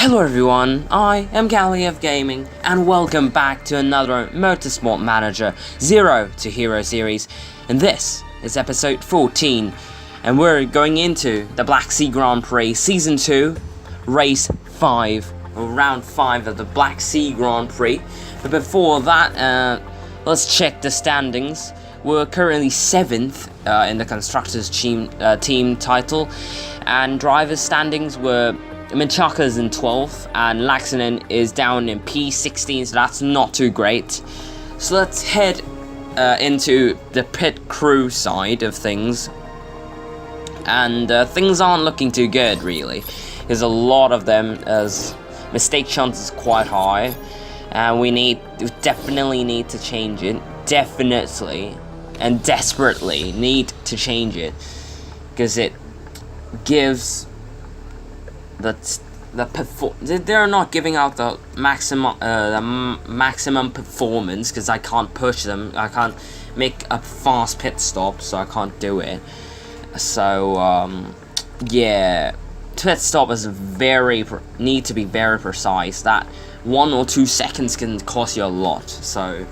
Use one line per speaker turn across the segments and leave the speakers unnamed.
Hello everyone, I am Callie of Gaming, and welcome back to another Motorsport Manager 0 to Hero series, and this is episode 14, and we're going into the Black Sea Grand Prix Season 2, Race 5, or Round 5 of the Black Sea Grand Prix. But before that, let's check the standings. We're currently 7th in the Constructors team title, and Drivers standings were Menchaca's in 12th, and Laxinen is down in P16, so that's not too great. So let's head into the pit crew side of things, and things aren't looking too good, really. There's a lot of them, as mistake chance is quite high, and we definitely need to change it. Definitely and desperately need to change it, because it gives they're not giving out the maximum performance, because I can't push them. I can't make a fast pit stop, so I can't do it. So yeah, pit stop is need to be very precise. That 1 or 2 seconds can cost you a lot. So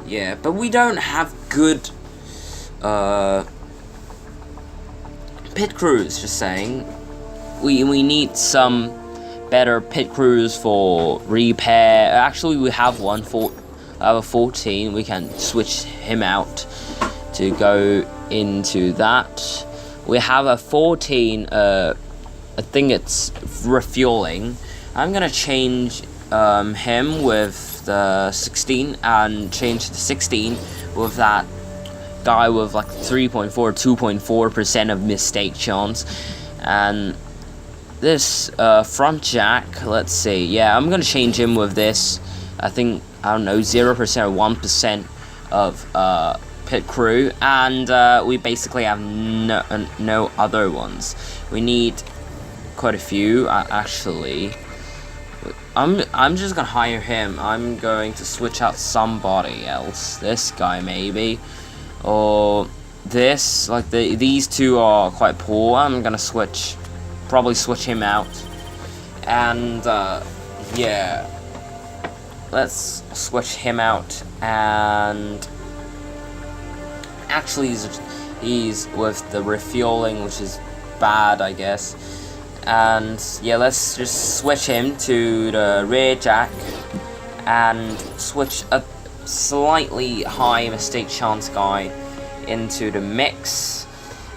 yeah, but we don't have good pit crews. Just saying. We need some better pit crews for repair. Actually, we have one for our 14. We can switch him out to go into that. We have a 14. I think it's refueling. I'm gonna change him with the 16 and change the 16 with that guy with like 2.4% of mistake chance. And this front jack, let's see, yeah, I'm gonna change him with this. I think, I don't know, 0% or 1% of pit crew, and we basically have no other ones. We need quite a few, actually. I'm just gonna hire him. I'm going to switch out somebody else. This guy maybe, or this. Like these two are quite poor. I'm gonna probably switch him out, and yeah, let's switch him out. And actually he's with the refueling, which is bad, I guess. And yeah, let's just switch him to the rear jack and switch a slightly high mistake chance guy into the mix.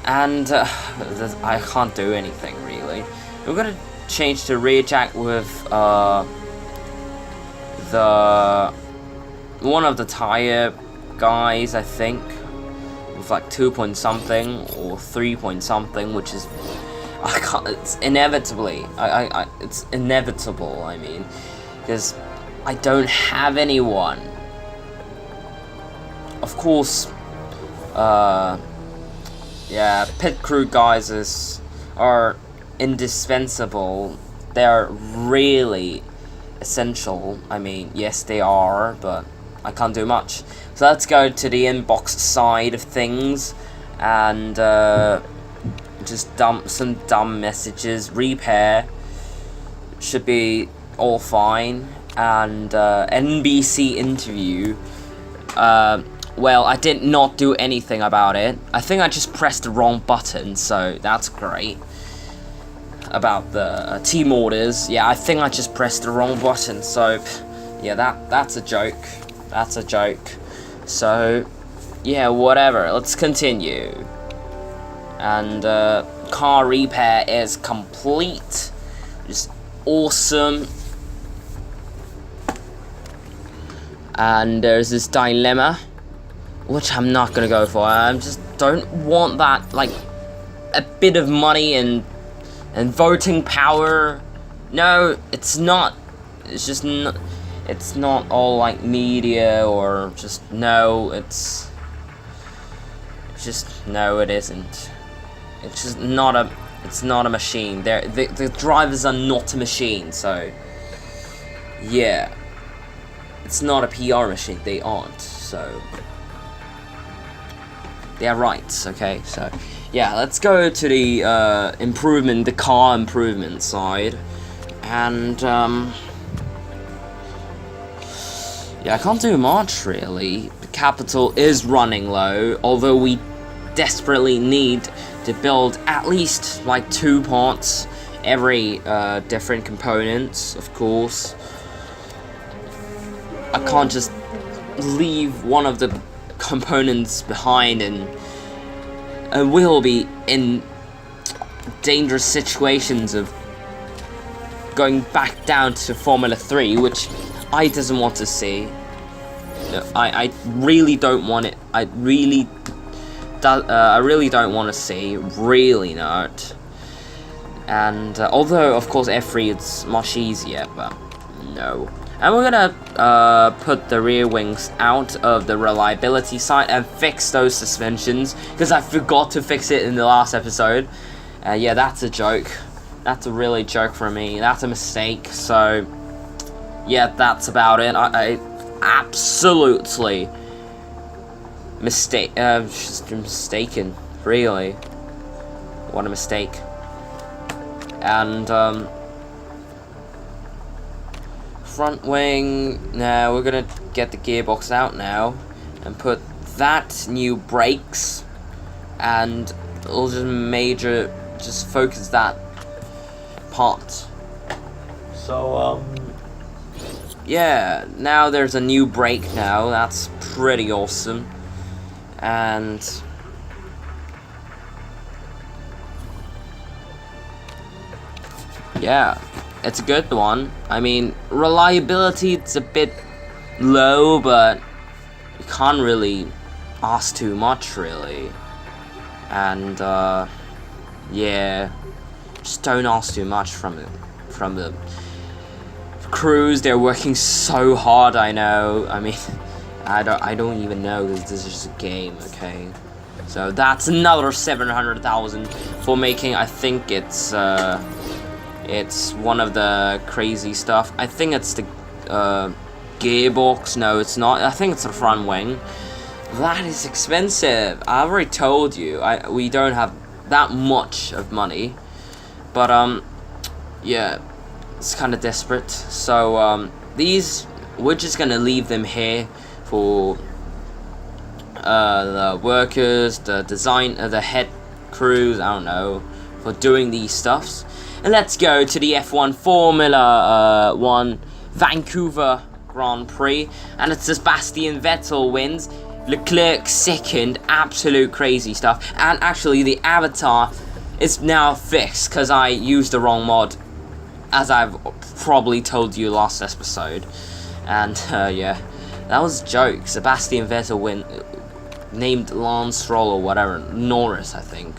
And I can't do anything, really. We're gonna change the rear jack with one of the tire guys, I think, with like 2 point something or 3 point something, which is it's it's inevitable. I mean, because I don't have anyone. Of course, yeah, pit crew guys are indispensable. They are really essential. I mean, yes, they are, but I can't do much. So let's go to the inbox side of things and just dump some dumb messages. Repair should be all fine. And NBC interview. Well, I did not do anything about it. I think I just pressed the wrong button, so that's great. About the team orders, yeah, I think I just pressed the wrong button, so yeah, that's a joke. That's a joke. So yeah, whatever. Let's continue. And car repair is complete. Just awesome. And there's this dilemma, which I'm not gonna go for. I just don't want that, like, a bit of money and voting power. No, it's not. It's just not. It's not all like media or just no. It's just no. It isn't. It's just not a. It's not a machine. The drivers are not a machine. So yeah, it's not a PR machine. They aren't. So. Yeah, right, okay, so yeah, let's go to the car improvement side. And yeah, I can't do much really. The capital is running low, although we desperately need to build at least like 2 parts, every different components, of course. I can't just leave one of the components behind, and we'll be in dangerous situations of going back down to Formula 3, which I doesn't want to see. No, I really don't want it. I really don't want to see. Really not. And although of course F3 it's much easier, but no. And we're gonna put the rear wings out of the reliability side and fix those suspensions, because I forgot to fix it in the last episode. Yeah, that's a joke. That's a really joke for me. That's a mistake. So yeah, that's about it. I absolutely just mistaken. Really, what a mistake. And front wing. Now we're gonna get the gearbox out now and put that new brakes, and we'll just focus that part. So yeah, now there's a new brake now. That's pretty awesome. And yeah, it's a good one. I mean, reliability, it's a bit low, but you can't really ask too much, really. And yeah, just don't ask too much from the crews. They're working so hard. I know. I mean, I don't even know, because this is just a game. Okay, so that's another 700,000 for making. I think it's one of the crazy stuff. I think it's the gearbox. No, it's not. I think it's the front wing. That is expensive. I already told you. We don't have that much of money, but yeah, it's kind of desperate. So these, we're just gonna leave them here for the workers, the design, the head crews. I don't know, for doing these stuffs. And let's go to the F1 Formula 1 Vancouver Grand Prix, and it's Sebastian Vettel wins. Leclerc second, absolute crazy stuff. And actually the avatar is now fixed, because I used the wrong mod, as I've probably told you last episode. And yeah, that was a joke. Sebastian Vettel named Lance Stroll or whatever, Norris I think.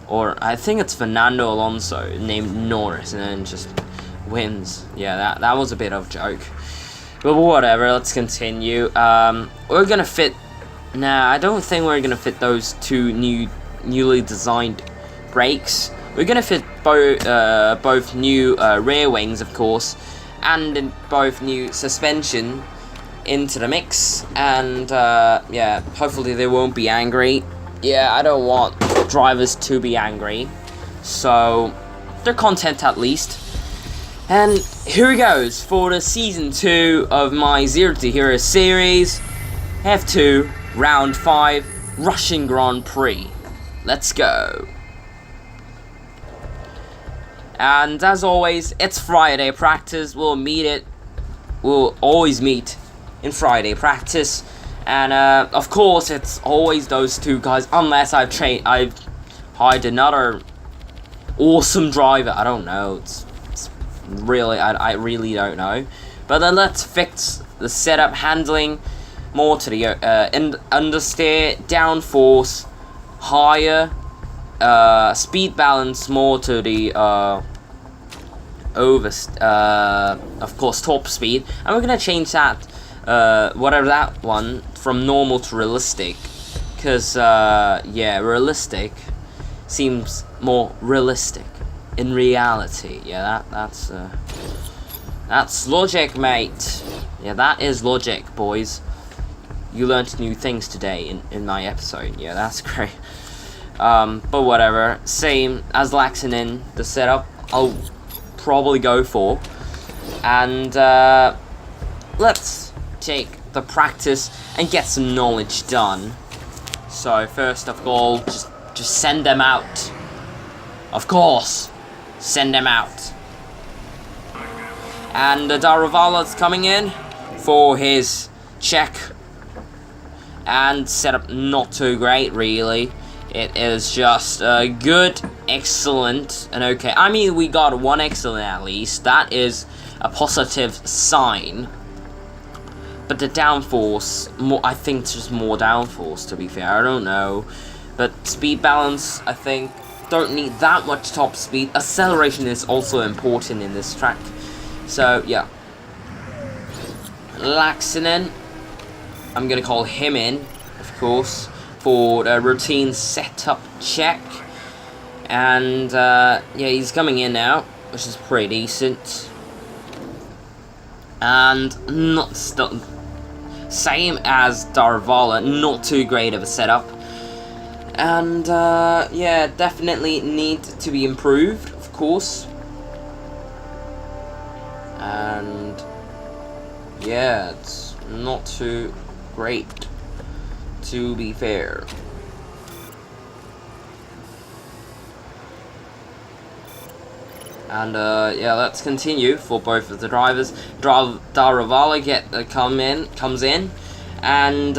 Or I think it's Fernando Alonso named Norris, and then just wins. Yeah, that was a bit of a joke. But whatever, let's continue. We're gonna fit. Nah, I don't think we're gonna fit those two newly designed brakes. We're gonna fit both new rear wings, of course, and both new suspension into the mix. And yeah, hopefully they won't be angry. Yeah, I don't want drivers to be angry, so they're content at least. And here it goes for the season 2 of my Zero to Hero series, F2 Round 5 Russian Grand Prix. Let's go. And as always, it's Friday practice. We'll always meet in Friday practice. And of course, it's always those two guys, unless I've hired another awesome driver. I don't know. It's really, I really don't know. But then let's fix the setup, handling more to the understeer, downforce, higher, speed balance more to the of course top speed, and we're gonna change that whatever that one from normal to realistic, because yeah, realistic seems more realistic in reality. Yeah, that's logic, mate. Yeah, that is logic, boys. You learned new things today in my episode. Yeah, that's great. But whatever, same as Laxinen, the setup. I'll probably go for. And let's take the practice and get some knowledge done. So first of all, just send them out. Of course, send them out. And Daravala's coming in for his check. And setup not too great, really. It is just good, excellent, and okay. I mean, we got one excellent at least. That is a positive sign. But the downforce, I think it's just more downforce, to be fair. I don't know. But speed balance, I think, don't need that much top speed. Acceleration is also important in this track. So, yeah. Laxinen, I'm going to call him in, of course, for the routine setup check. And, yeah, he's coming in now, which is pretty decent. And not same as Darvala, not too great of a setup. And, yeah, definitely need to be improved, of course. And, yeah, it's not too great, to be fair. And yeah, let's continue for both of the drivers. Daravala comes in, and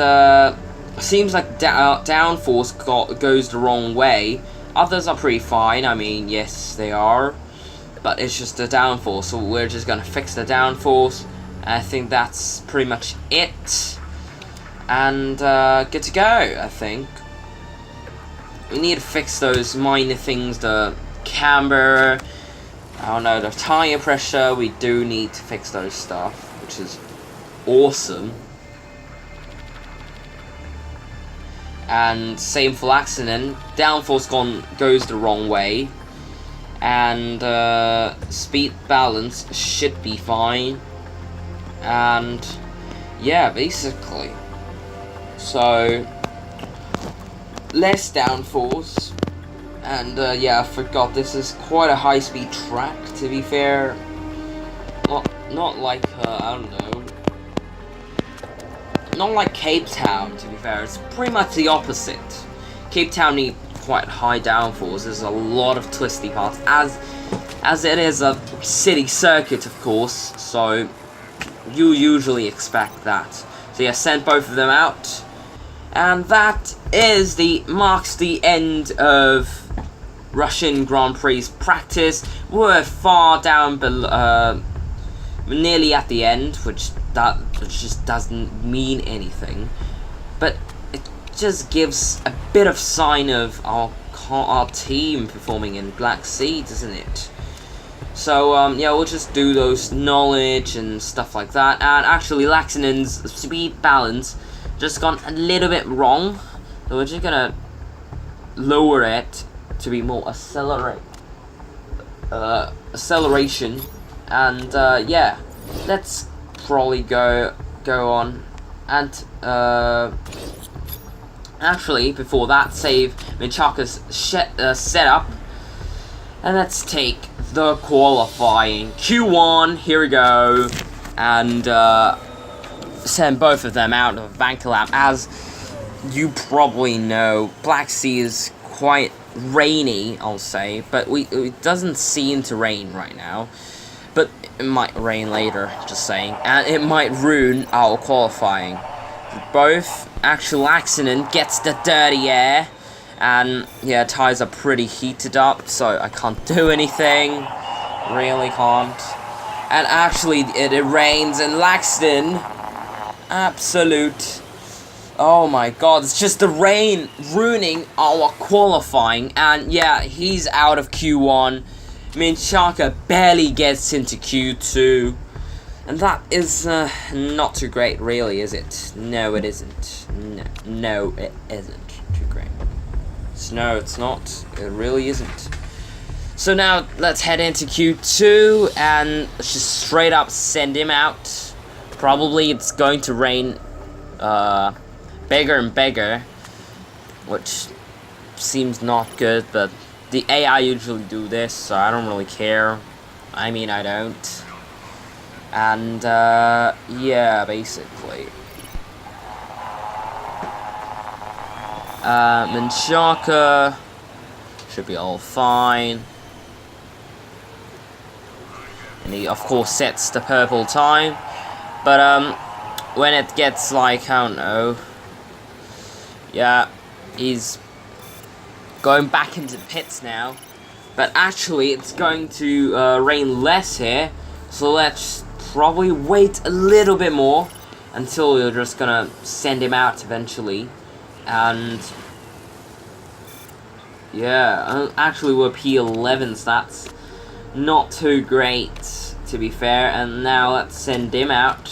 seems like downforce goes the wrong way. Others are pretty fine. I mean, yes, they are, but it's just the downforce. So we're just gonna fix the downforce. I think that's pretty much it, and good to go. I think we need to fix those minor things, the camber. I don't know, the tire pressure, we do need to fix those stuff, which is awesome. And same for accident, downforce goes the wrong way. And speed balance should be fine. And yeah, basically. So, less downforce. And yeah, I forgot, this is quite a high-speed track, to be fair. Not like, I don't know. Not like Cape Town, to be fair. It's pretty much the opposite. Cape Town need quite high downforce. There's a lot of twisty parts, as it is a city circuit, of course. So, you usually expect that. So yeah, send both of them out. And that marks the end of Russian Grand Prix practice. We're far down below, nearly at the end, which just doesn't mean anything, but it just gives a bit of sign of our team performing in Black Sea, doesn't it? So yeah, we'll just do those knowledge and stuff like that. And actually, Laxinen's speed balance just gone a little bit wrong, so we're just gonna lower it to be more acceleration. And yeah, let's probably go on. And actually, before that, save Minchaka's setup, and let's take the qualifying Q1. Here we go, and send both of them out of Vankalap. As you probably know, Black Sea is quite rainy, I'll say, but it doesn't seem to rain right now, but it might rain later, just saying, and it might ruin our qualifying. Both actual accident gets the dirty air, and yeah, tires are pretty heated up, so I can't do anything, really can't. And actually it rains, and Laxton, absolute, oh my god, it's just the rain ruining our qualifying. And yeah, he's out of Q1. Minchaka barely gets into Q2. And that is not too great, really, is it? No, it isn't. No, it isn't too great. No, it's not. It really isn't. So now, let's head into Q2, and let's just straight up send him out. Probably it's going to rain bigger and bigger, which seems not good, but the AI usually do this, so I don't really care. I mean, I don't. And, yeah, basically. Menchaca should be all fine. And he, of course, sets the purple time. But, when it gets, like, I don't know. Yeah, he's going back into the pits now. But actually, it's going to rain less here. So let's probably wait a little bit more until we're just gonna send him out eventually. And yeah, actually we're P11, so that's not too great, to be fair. And now let's send him out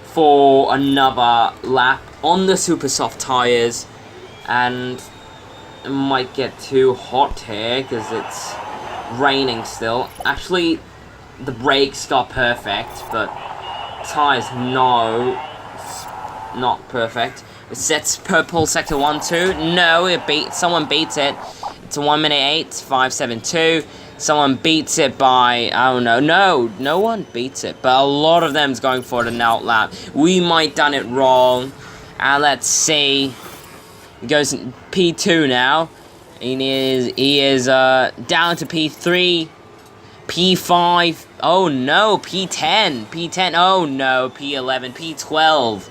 for another lap on the super soft tires. And it might get too hot here because it's raining still. Actually, the brakes got perfect, but tires, no, it's not perfect. It sets purple sector 1-2. No, someone beats it. It's a 1 minute 8, 5.72. Someone beats it by, I don't know. No one beats it, but a lot of them's going for the out lap. We might done it wrong. And let's see. He goes P2 now. He is down to P3, P5. Oh no, P10. Oh no, P11, P12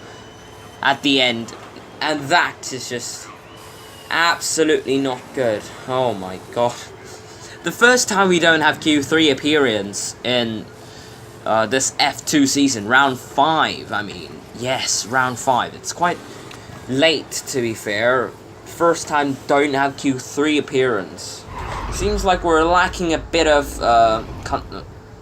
at the end, and that is just absolutely not good. Oh my god. The first time we don't have Q3 appearance in this F2 season, round 5. I mean, yes, round 5. It's quite late, to be fair. First time don't have Q3 appearance. Seems like we're lacking a bit of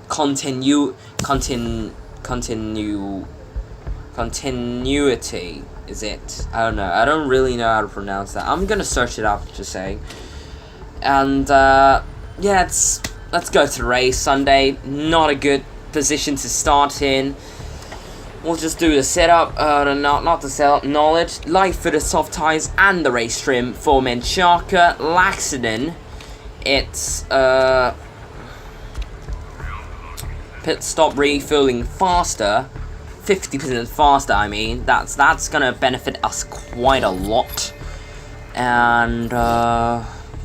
continuity. Is it? I don't know. I don't really know how to pronounce that. I'm gonna search it up, just saying. And yeah, let's go to the race. Sunday, not a good position to start in. We'll just do the setup, not the setup, knowledge, light for the soft tires and the race trim for Menchaca. Laxinen, it's pit stop refueling faster, 50% faster. I mean, that's gonna benefit us quite a lot. And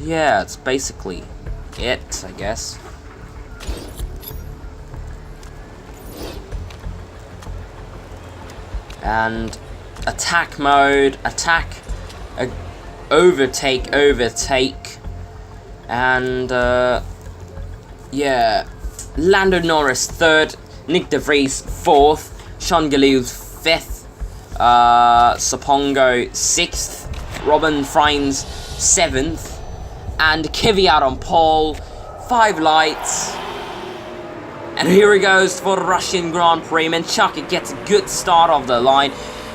yeah, it's basically it, I guess. And attack mode, overtake, and yeah, Lando Norris 3rd, Nick De Vries 4th, Sean Galil's 5th, Sapongo 6th, Robin Frines 7th, and Kvyat on pole, 5 lights. And here he goes for the Russian Grand Prix. Menchaca gets a good start of the line.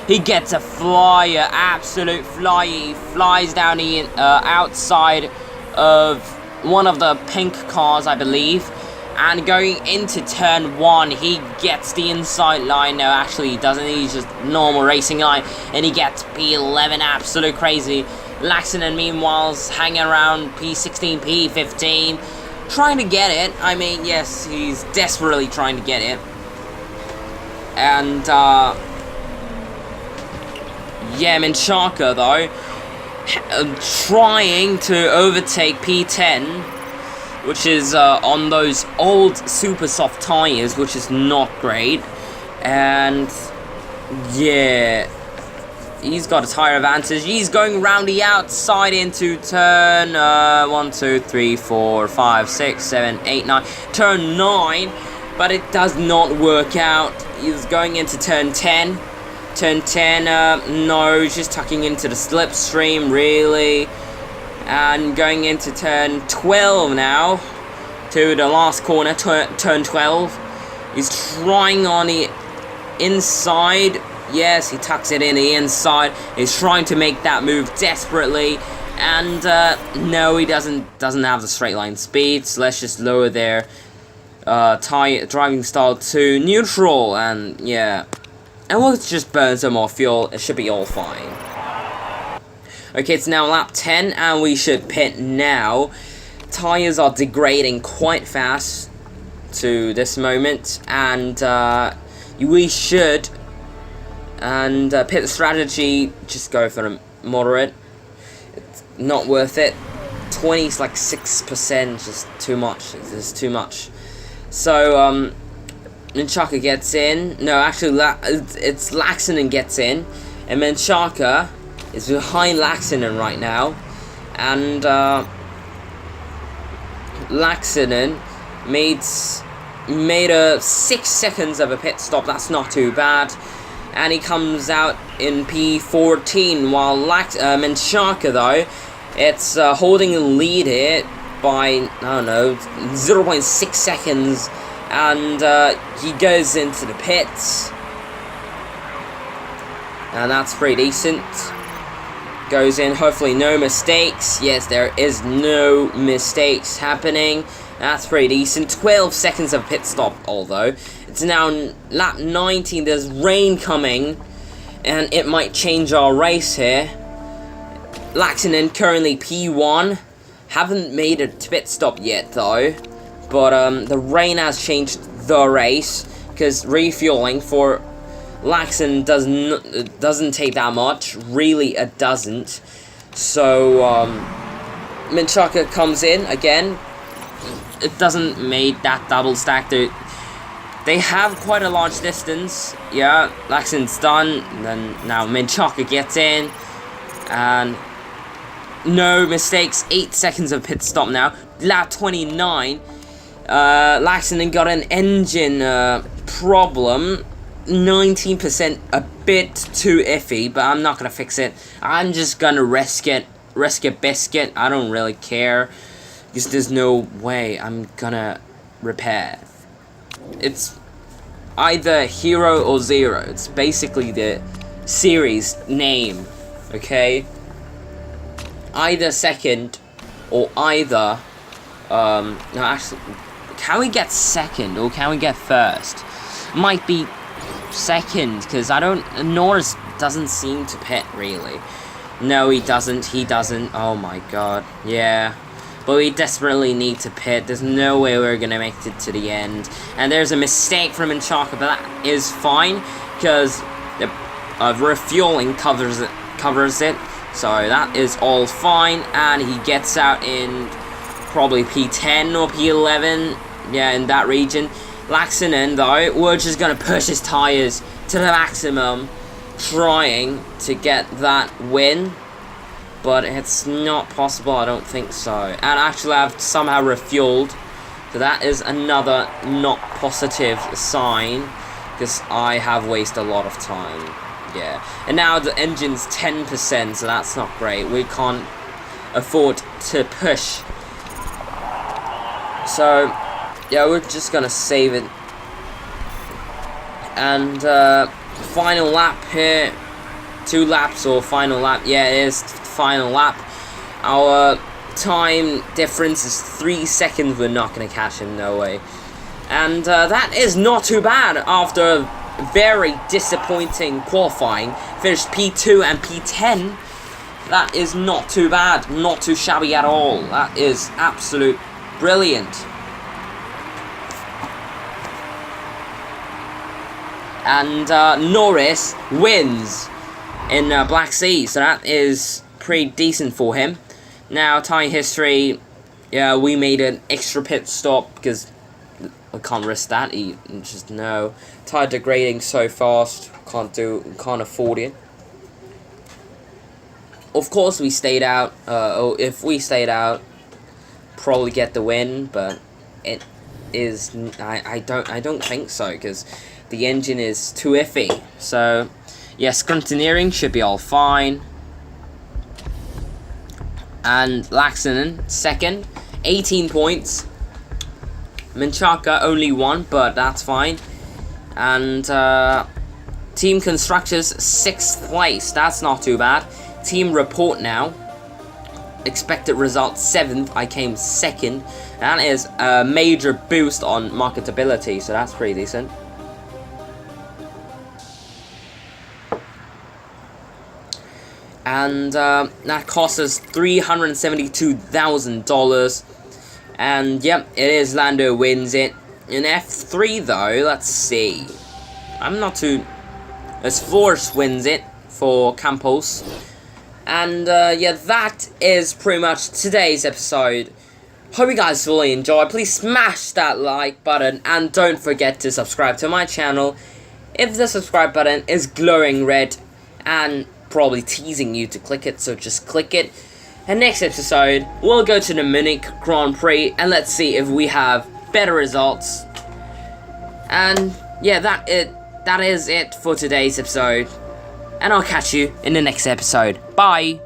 He gets a flyer, absolute flyer. He flies down the outside of one of the pink cars, I believe. And going into turn 1, he gets the inside line. No, actually he doesn't. He's just normal racing line. And he gets P11, absolute crazy. Laxinen, meanwhile, hanging around P16, P15. Trying to get it. I mean, yes, he's desperately trying to get it. And, yeah, Menchaca, though, trying to overtake P10, which is on those old super soft tires, which is not great. And, yeah, he's got a tire advantage. He's going round the outside into turn 1, 2, 3, 4, 5, 6, 7, 8, 9. Turn 9, but it does not work out. He's going into turn 10. Turn 10, no, he's just tucking into the slipstream, really. And going into turn 12 now, to the last corner, turn 12. He's trying on the inside. Yes, he tucks it in the inside. He's trying to make that move desperately. And, no, he doesn't have the straight line speed. So let's just lower their driving style to neutral. And, yeah. And we'll just burn some more fuel. It should be all fine. Okay, it's now lap 10, and we should pit now. tires are degrading quite fast to this moment, and we should. And pit strategy, just go for a moderate. It's not worth it. 20 is like 6%, just too much. It's too much. So Menchaca gets in. No, actually, it's Laxinen gets in, and Menchaca is behind Laxinen right now, and Laxinen made a 6 seconds of a pit stop. That's not too bad. And he comes out in P14, while Menchaca, though, it's holding a lead here by, I don't know, 0.6 seconds, and he goes into the pits, and that's pretty decent. Goes in, hopefully no mistakes. Yes, there is no mistakes happening. That's pretty decent. 12 seconds of pit stop, although. It's now lap 19. There's rain coming, and it might change our race here. Laxinen currently P1. Haven't made a pit stop yet, though. But the rain has changed the race, because refueling for Laxinen doesn't take that much. Really, it doesn't. So, Menchaca comes in again. It doesn't make that double stack. They have quite a large distance. Yeah, Laxinen's done. And then now Menchaca gets in, and no mistakes. 8 seconds of pit stop now. Lap 29. Laxinen got an engine problem. 19%, a bit too iffy, but I'm not gonna fix it. I'm just gonna risk it biscuit. I don't really care, because there's no way I'm gonna repair. It's either hero or zero. It's basically the series name, okay? Either second or either no, actually, can we get second or can we get first? Might be second, because Norris doesn't seem to pit really. No, he doesn't. Oh my god. Yeah. But we desperately need to pit. There's no way we're gonna make it to the end. And there's a mistake from Menchaca, but that is fine, because the refueling covers it. So that is all fine, and he gets out in probably P10 or P11. Yeah, in that region. Laxinen, though, we're just gonna push his tires to the maximum, trying to get that win. But it's not possible, I don't think so. And actually, I've somehow refueled. So that is another not positive sign, because I have wasted a lot of time. Yeah. And now the engine's 10%, so that's not great. We can't afford to push. So, yeah, we're just gonna save it. And, final lap here. 2 laps or final lap. Yeah, it is final lap. Our time difference is 3 seconds. We're not going to catch him, no way. And that is not too bad after a very disappointing qualifying. Finished P2 and P10. That is not too bad. Not too shabby at all. That is absolute brilliant. And Norris wins in Black Sea, so that is pretty decent for him. Now, tyre history, yeah, we made an extra pit stop because I can't risk that. Just no. Tyre degrading so fast, can't afford it. Of course, we stayed out. If we stayed out, probably get the win, but it is. I don't think so, because the engine is too iffy. So, yes, Scrutineering should be all fine. And Laxinen, second, 18 points. Menchaca, only 1, but that's fine. And Team Constructors, 6th place. That's not too bad. Team Report now. Expected result, 7th. I came 2nd. That is a major boost on marketability, so that's pretty decent. And that cost us $372,000. And yep, it is Lando wins it. In F3 though, let's see. I'm not too... As Force wins it for Campos. And yeah, that is pretty much today's episode. Hope you guys really enjoyed. Please smash that like button and don't forget to subscribe to my channel. If the subscribe button is glowing red and probably teasing you to click it, so just click it. And next episode, we'll go to the Munich Grand Prix and let's see if we have better results. And yeah, that is it for today's episode. And I'll catch you in the next episode. Bye!